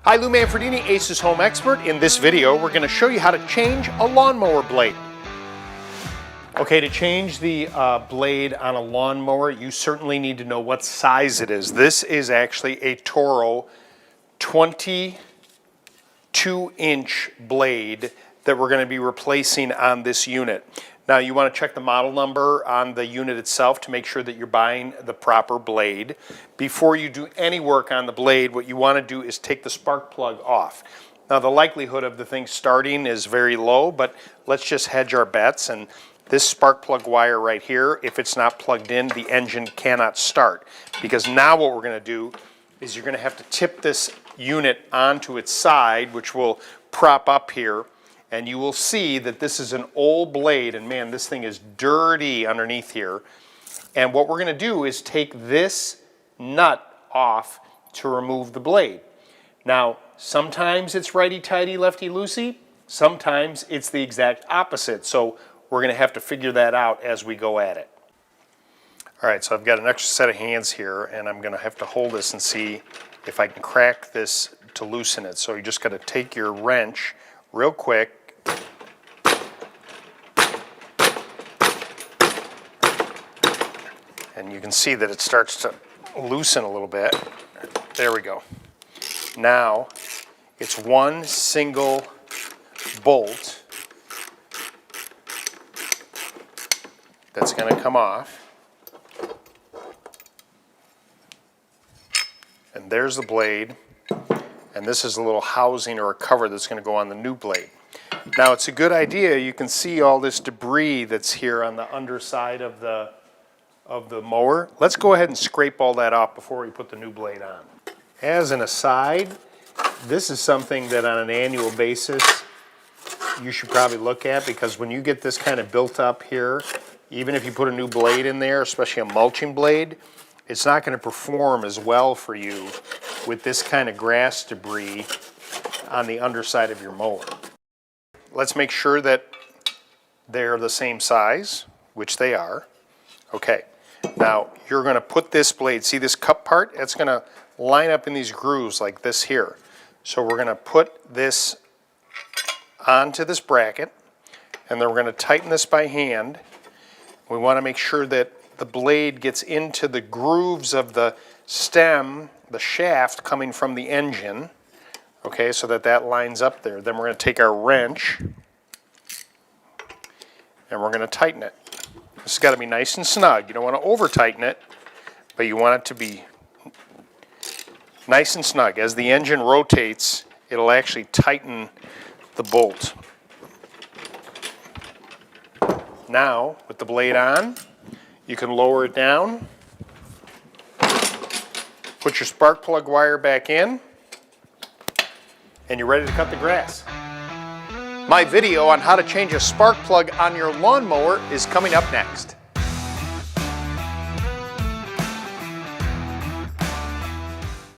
Hi, Lou Manfredini, Ace's Home Expert. In this video, we're going to show you how to change a lawnmower blade. Okay, to change the blade on a lawnmower, you certainly need to know what size it is. This is actually a Toro 22-inch blade that we're going to be replacing on this unit. Now, you want to check the model number on the unit itself to make sure that you're buying the proper blade. Before you do any work on the blade, what you want to do is take the spark plug off. Now, the likelihood of the thing starting is very low, but let's just hedge our bets. And this spark plug wire right here, if it's not plugged in, the engine cannot start. Because now what we're going to do is you're going to have to tip this unit onto its side, which will prop up here. And you will see that this is an old blade, and man, this thing is dirty underneath here. And what we're going to do is take this nut off to remove the blade. Now, sometimes it's righty-tighty, lefty-loosey. Sometimes it's the exact opposite. So we're going to have to figure that out as we go at it. All right, so I've got an extra set of hands here, and I'm going to have to hold this and see if I can crack this to loosen it. So you just got to take your wrench real quick. And you can see that it starts to loosen a little bit. There we go. Now, it's one single bolt that's going to come off. And there's the blade. And this is a little housing or a cover that's going to go on the new blade. Now, it's a good idea. You can see all this debris that's here on the underside of the mower. Let's go ahead and scrape all that off before we put the new blade on. As an aside, this is something that on an annual basis you should probably look at, because when you get this kind of built up here, even if you put a new blade in there, especially a mulching blade, it's not going to perform as well for you with this kind of grass debris on the underside of your mower. Let's make sure that they're the same size, which they are. Okay. Now, you're going to put this blade, see this cup part? It's going to line up in these grooves like this here. So we're going to put this onto this bracket, and then we're going to tighten this by hand. We want to make sure that the blade gets into the grooves of the stem, the shaft coming from the engine, okay, so that lines up there. Then we're going to take our wrench, and we're going to tighten it. This has got to be nice and snug. You don't want to over tighten it, but you want it to be nice and snug. As the engine rotates, it'll actually tighten the bolt. Now, with the blade on, you can lower it down, put your spark plug wire back in, and you're ready to cut the grass. My video on how to change a spark plug on your lawnmower is coming up next.